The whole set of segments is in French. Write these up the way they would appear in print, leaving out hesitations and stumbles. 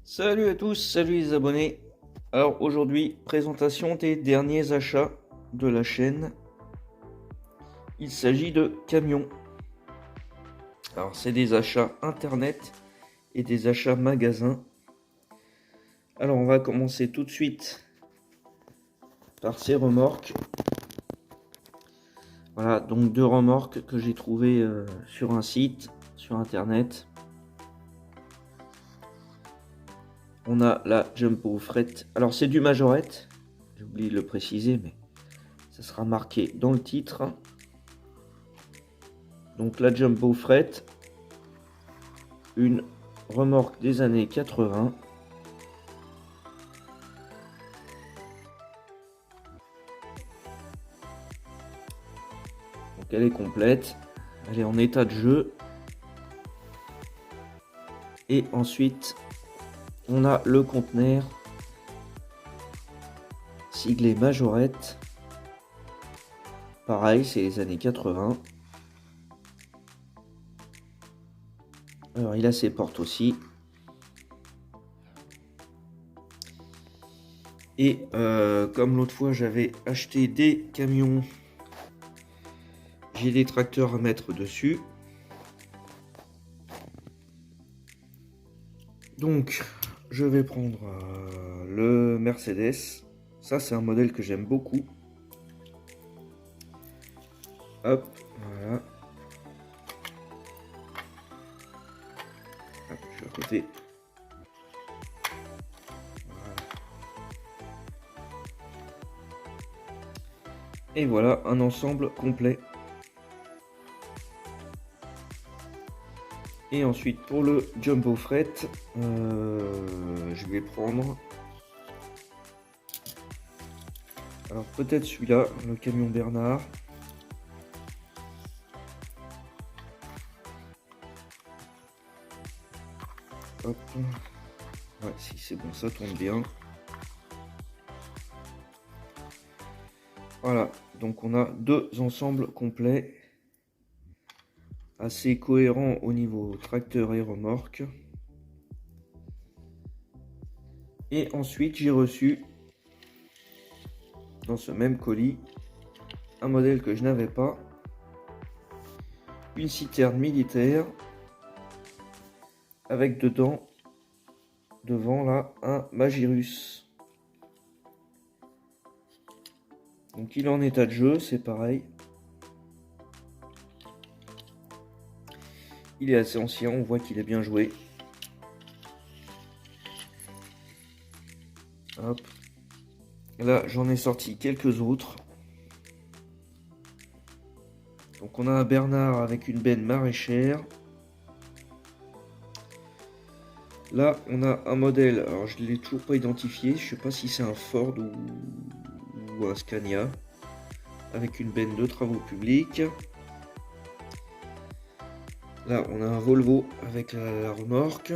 Salut à tous, salut les abonnés. Alors aujourd'hui, présentation des derniers achats de la chaîne. Il s'agit de camions. Alors c'est des achats internet et des achats magasins. Alors on va commencer tout de suite par ces remorques. Voilà, donc deux remorques que j'ai trouvées sur un site, sur internet. On a la Jumbo Fret. Alors c'est du majorette, j'ai oublié de le préciser, mais ça sera marqué dans le titre. Donc la Jumbo Fret, une remorque des années 80. Donc elle est complète, elle est en état de jeu. Et ensuite, on a le conteneur siglé Majorette. Pareil, c'est les années 80. Alors il a ses portes aussi. Et comme l'autre fois j'avais acheté des camions, j'ai des tracteurs à mettre dessus. Donc je vais prendre le Mercedes. Ça c'est un modèle que j'aime beaucoup. Hop, voilà. Hop, je suis à côté. Et voilà un ensemble complet. Et ensuite pour le Jumbo Fret, je vais prendre, alors peut-être celui-là, le camion Bernard. Hop. Ouais, si c'est bon, ça tourne bien. Voilà, donc on a deux ensembles complets, assez cohérents au niveau tracteur et remorque. Et ensuite j'ai reçu dans ce même colis un modèle que je n'avais pas, une citerne militaire avec dedans, devant là, un Magirus. Donc il est en état de jeu, c'est pareil. Il est assez ancien, on voit qu'il est bien joué. Hop. Là, j'en ai sorti quelques autres. Donc on a un Bernard avec une benne maraîchère. Là, on a un modèle, alors je ne l'ai toujours pas identifié, je sais pas si c'est un Ford ou un Scania, avec une benne de travaux publics. Là, on a un Volvo avec la remorque.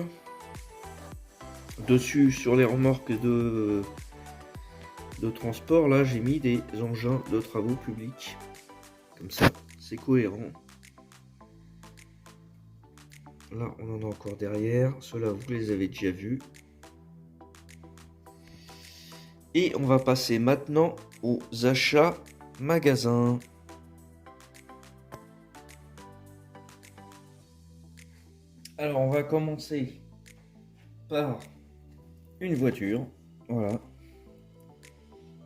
Dessus, sur les remorques de transport, là, j'ai mis des engins de travaux publics. Comme ça, c'est cohérent. Là, on en a encore derrière. Ceux-là, vous les avez déjà vus. Et on va passer maintenant aux achats magasins. Alors, on va commencer par une voiture. Voilà.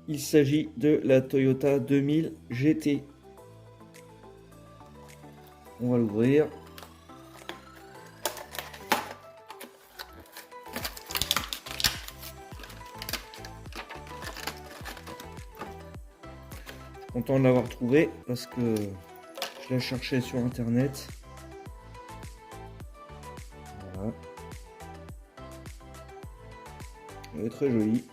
Il s'agit de la Toyota 2000 GT. On va l'ouvrir. Content de l'avoir trouvé parce que je la cherchais sur internet. Voilà. Elle est très jolie.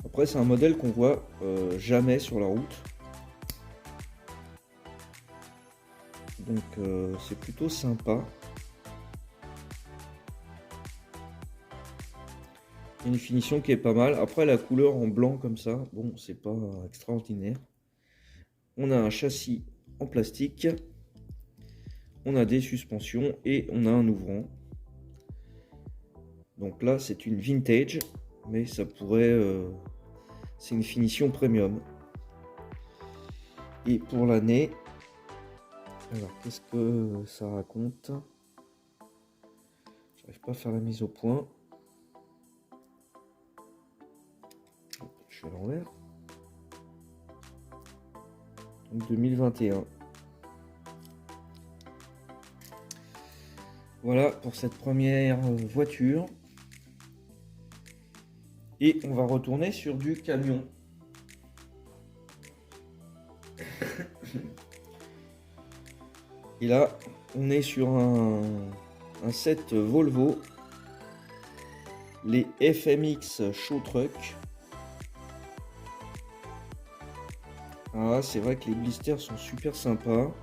Après, c'est un modèle qu'on voit jamais sur la route. Donc c'est plutôt sympa. Une finition qui est pas mal. Après, la couleur en blanc comme ça, bon, c'est pas extraordinaire. On a un châssis en plastique. on a des suspensions et on a un ouvrant. Donc là, c'est une vintage, mais ça pourrait... c'est une finition premium. Et pour l'année... Alors, qu'est-ce que ça raconte? J'arrive pas à faire la mise au point. Je suis à l'envers. Donc 2021. Voilà pour cette première voiture. Et on va retourner sur du camion. Et là, on est sur un set Volvo, les FMX Show Truck. Ah, c'est vrai que les blisters sont super sympas.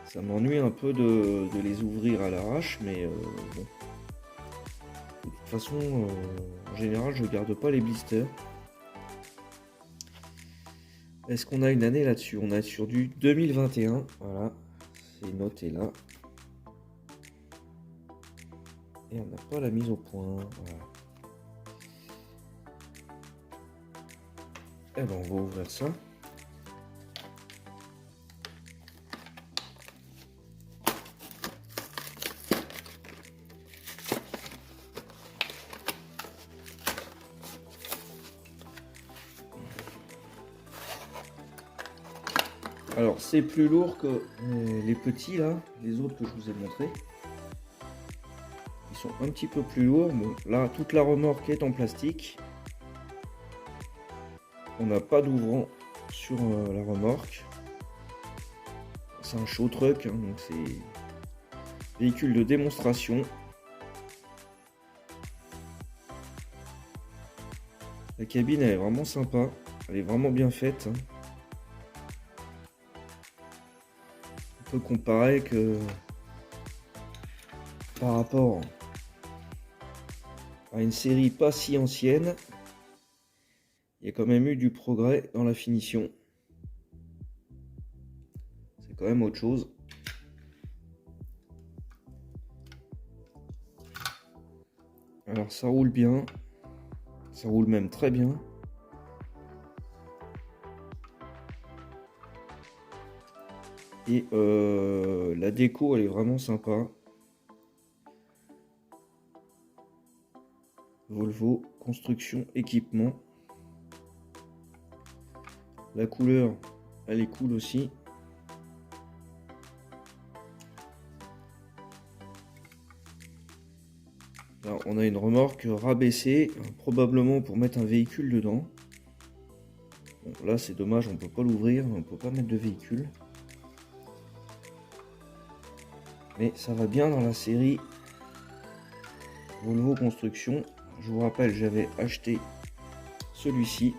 Ça m'ennuie un peu de les ouvrir à l'arrache, mais bon. De toute façon, en général, je garde pas les blisters. Est-ce qu'on a une année là-dessus? On est sur du 2021. Voilà, c'est noté là. Et on n'a pas la mise au point. Voilà. Eh ben, on va ouvrir ça. Alors c'est plus lourd que les petits là, les autres que je vous ai montrés. Ils sont un petit peu plus lourds. Bon, là toute la remorque est en plastique. On n'a pas d'ouvrant sur la remorque. C'est un show truck, hein, donc c'est véhicule de démonstration. La cabine elle est vraiment sympa, elle est vraiment bien faite. On peut comparer que par rapport à une série pas si ancienne, il y a quand même eu du progrès dans la finition. C'est quand même autre chose. Alors ça roule bien, ça roule même très bien. Et la déco elle est vraiment sympa. Volvo construction équipement. La couleur elle est cool aussi. Alors, on a une remorque rabaissée, probablement pour mettre un véhicule dedans. Bon, là c'est dommage, on peut pas l'ouvrir, on peut pas mettre de véhicule. Mais ça va bien dans la série Volvo Construction. Je vous rappelle, j'avais acheté celui-ci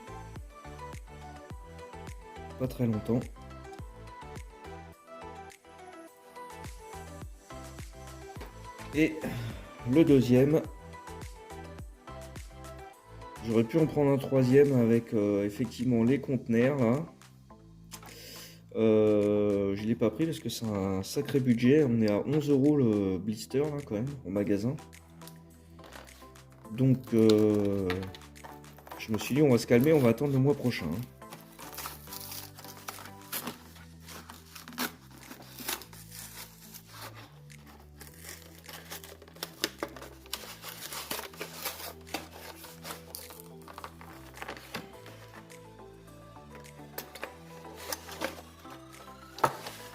pas très longtemps. Et le deuxième, j'aurais pu en prendre un troisième avec effectivement les conteneurs là. Je l'ai pas pris parce que c'est un sacré budget. On est à 11 € le blister là quand même au magasin. Donc je me suis dit on va se calmer, on va attendre le mois prochain.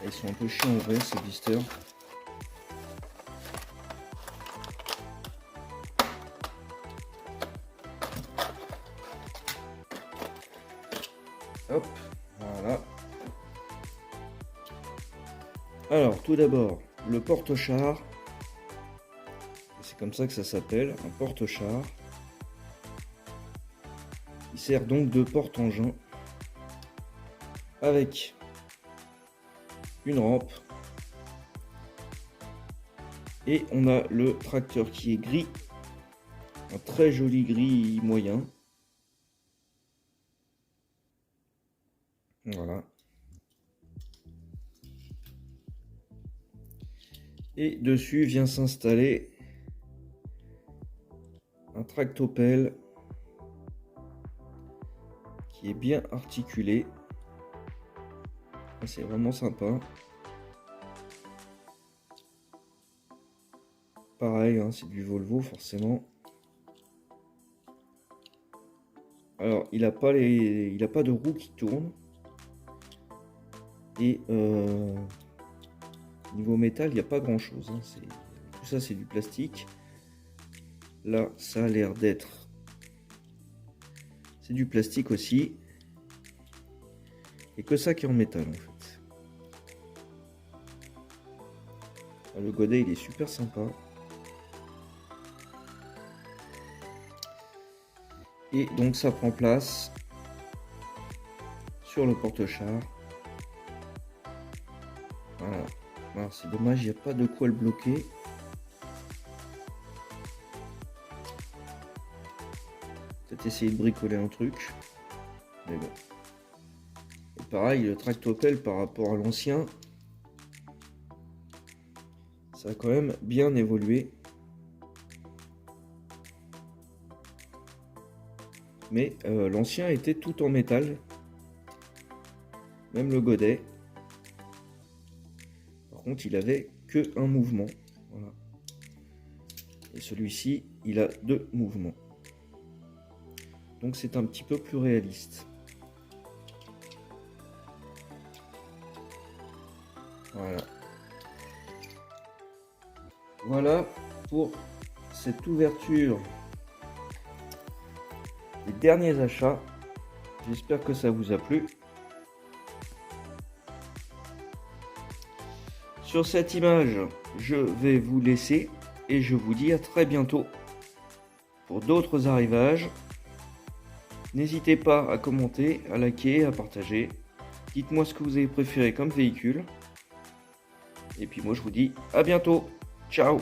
Ils sont un peu chiants en vrai ces blisters. Hop, voilà. Alors tout d'abord le porte-char. C'est comme ça que ça s'appelle, un porte-char. Il sert donc de porte-engin avec une rampe. Et on a le tracteur qui est gris, un très joli gris moyen. Voilà. Et dessus vient s'installer un tractopelle qui est bien articulé. C'est vraiment sympa. Pareil, hein, c'est du Volvo forcément. Alors, il n'a pas de roues qui tournent. Et niveau métal, il n'y a pas grand chose. Hein. Tout ça, c'est du plastique. Là, ça a l'air d'être... C'est du plastique aussi. Et que ça qui est en métal, en fait. Le godet, il est super sympa. Et donc, ça prend place sur le porte-char. Voilà. Alors, c'est dommage, il n'y a pas de quoi le bloquer. Peut-être essayer de bricoler un truc. Mais bon. Et pareil, le tractopelle par rapport à l'ancien, ça a quand même bien évolué. Mais l'ancien était tout en métal. Même le godet. Par contre, il avait que un mouvement. Voilà. Et celui-ci, il a 2 mouvements. Donc c'est un petit peu plus réaliste. Voilà. Voilà pour cette ouverture des derniers achats. J'espère que ça vous a plu. Sur cette image, je vais vous laisser et je vous dis à très bientôt pour d'autres arrivages. N'hésitez pas à commenter, à liker, à partager. Dites-moi ce que vous avez préféré comme véhicule. Et puis moi je vous dis à bientôt. Ciao!